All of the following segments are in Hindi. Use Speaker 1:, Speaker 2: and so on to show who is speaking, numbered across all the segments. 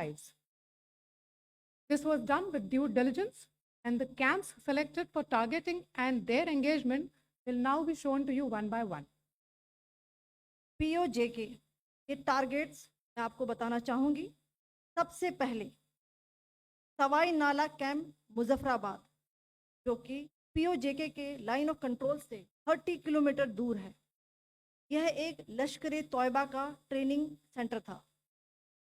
Speaker 1: lives. This was done with due diligence, and the camps selected for targeting and their engagement will now be shown to you one by one.
Speaker 2: POJK के टारगेट्स मैं आपको बताना चाहूँगी। सबसे पहले सवाई नाला कैंप मुजफ्फराबाद, जो कि POJK के लाइन ऑफ कंट्रोल से 30 किलोमीटर दूर है। यह एक लश्कर तोयबा का ट्रेनिंग सेंटर था।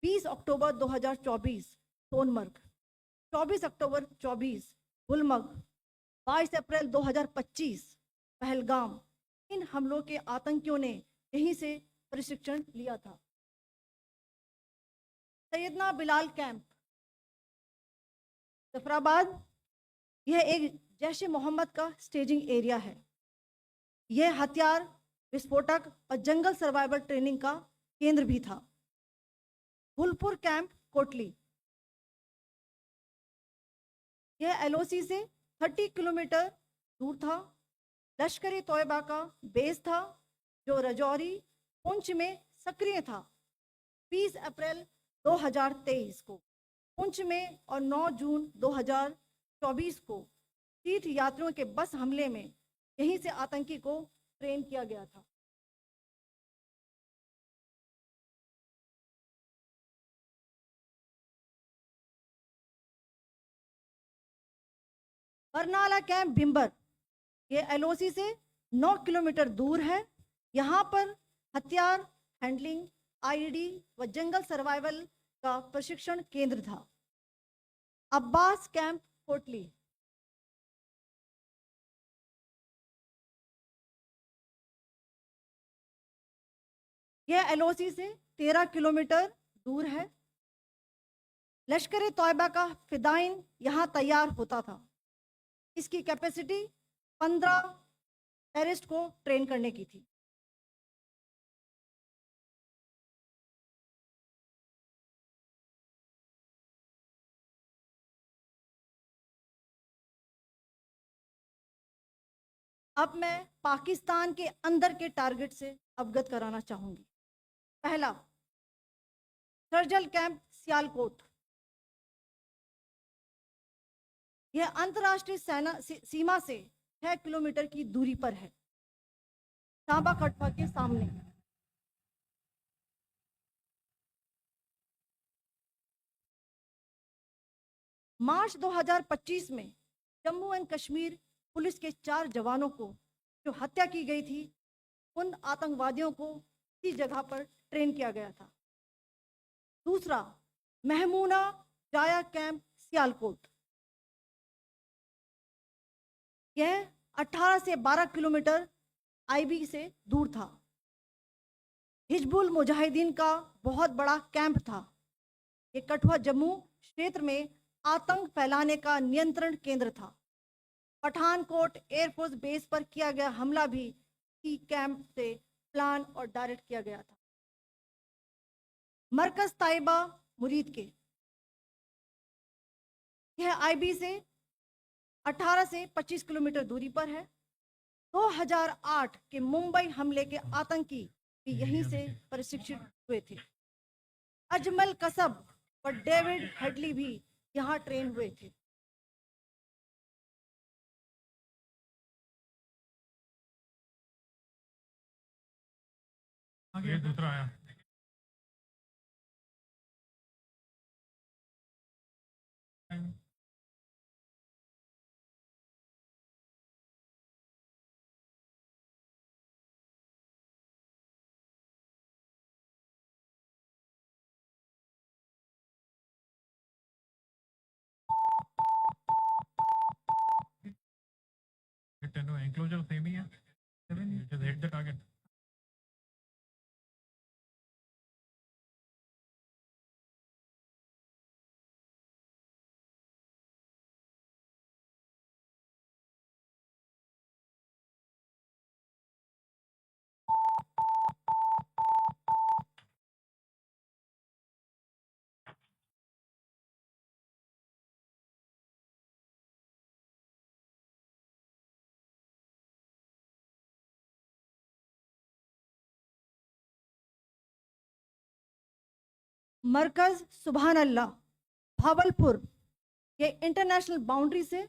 Speaker 2: 20 अक्टूबर 2024 सोनमर्ग, 24 अक्टूबर 24 गुलमर्ग, 22 अप्रैल 2025 पहलगाम, इन हमलों के आतंकियों ने यहीं से प्रशिक्षण लिया था। सैयदना बिलाल कैंप जफराबाद, यह एक जैश ए मोहम्मद का स्टेजिंग एरिया है। यह हथियार, विस्फोटक और जंगल सर्वाइवल ट्रेनिंग का केंद्र भी था। गुलपुर कैंप कोटली, यह LOC से 30 किलोमीटर दूर था। लश्कर तोयबा का बेस था, जो रजौरी पुंछ में सक्रिय था। 20 अप्रैल 2023 को पुंछ में और 9 जून 2024 को तीर्थ यात्रियों के बस हमले में यहीं से आतंकी को ट्रेन किया गया था। बरनाला कैंप भिंबर, ये LOC से 9 किलोमीटर दूर है। यहाँ पर हथियार हैंडलिंग, IED व जंगल सर्वाइवल का प्रशिक्षण केंद्र था। अब्बास कैंप कोटली, यह LOC से 13 किलोमीटर दूर है। लश्कर तोयबा का फिदाइन यहाँ तैयार होता था। इसकी कैपेसिटी 15 टेररिस्ट को ट्रेन करने की थी। अब मैं पाकिस्तान के अंदर के टारगेट से अवगत कराना चाहूंगी। पहला, सर्जल कैंप सियालकोट, यह अंतर्राष्ट्रीय सीमा से 6 किलोमीटर की दूरी पर है, सांबा कटवा के सामने। मार्च 2025 में जम्मू एंड कश्मीर पुलिस के 4 जवानों को जो हत्या की गई थी, उन आतंकवादियों को इसी जगह पर ट्रेन किया गया था। दूसरा, महमूना जाया कैंप सियालकोट, यह 18 से 12 किलोमीटर IB से दूर था। हिजबुल मुजाहिदीन का बहुत बड़ा कैंप था। ये कठुआ जम्मू क्षेत्र में आतंक फैलाने का नियंत्रण केंद्र था। पठानकोट एयरफोर्स बेस पर किया गया हमला भी इसी कैंप से प्लान और डायरेक्ट किया गया था। मरकज ताइबा मुरीद के, यह IB से 18 से 25 किलोमीटर दूरी पर है। 2008 के मुंबई हमले के आतंकी भी यहीं से प्रशिक्षित हुए थे। अजमल कसब और डेविड हेडली भी यहाँ ट्रेन हुए थे।
Speaker 3: आगे दूसरा आया। Enclosure same ही है, just hit the target.
Speaker 2: मरकज सुभान अल्लाह भावलपुर, ये इंटरनेशनल बाउंड्री से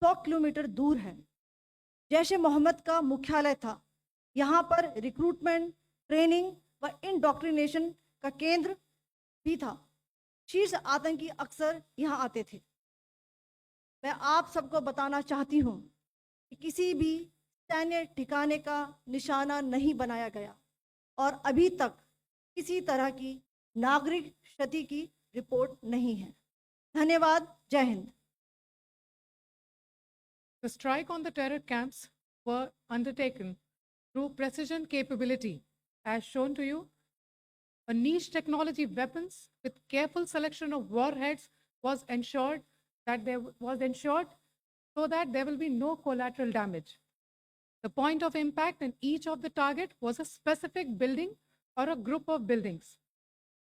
Speaker 2: 100 किलोमीटर दूर है। जैश ए मोहम्मद का मुख्यालय था। यहाँ पर रिक्रूटमेंट, ट्रेनिंग व इंडोक्ट्रिनेशन का केंद्र भी था। शीर्ष आतंकी अक्सर यहाँ आते थे। मैं आप सबको बताना चाहती हूँ कि किसी भी सैन्य ठिकाने का निशाना नहीं बनाया गया और अभी तक किसी तरह की नागरिक क्षति की रिपोर्ट नहीं है। धन्यवाद। जय Hind.
Speaker 1: The strike on the terror camps were undertaken through precision capability, as shown to you. A niche technology weapons with careful selection of warheads was ensured so that there will be no collateral damage. The point of impact in each of the target was a specific building or a group of buildings.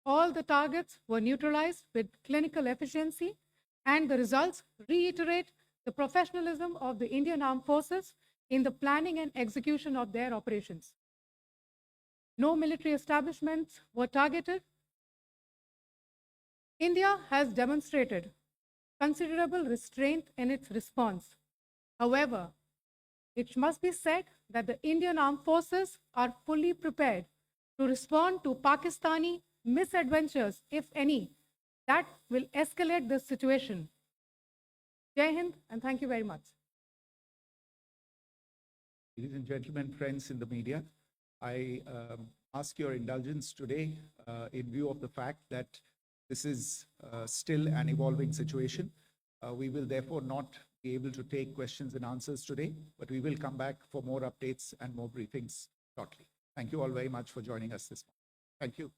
Speaker 1: All the targets were neutralized with clinical efficiency, and the results reiterate the professionalism of the Indian Armed Forces in the planning and execution of their operations. No military establishments were targeted. India has demonstrated considerable restraint in its response. However, it must be said that the Indian Armed Forces are fully prepared to respond to Pakistani misadventures, if any, that will escalate this situation. Jai Hind, and thank you very much.
Speaker 4: Ladies and gentlemen, friends in the media, I ask your indulgence today in view of the fact that this is still an evolving situation. We will therefore not be able to take questions and answers today, but we will come back for more updates and more briefings shortly. Thank you all very much for joining us this morning. Thank you.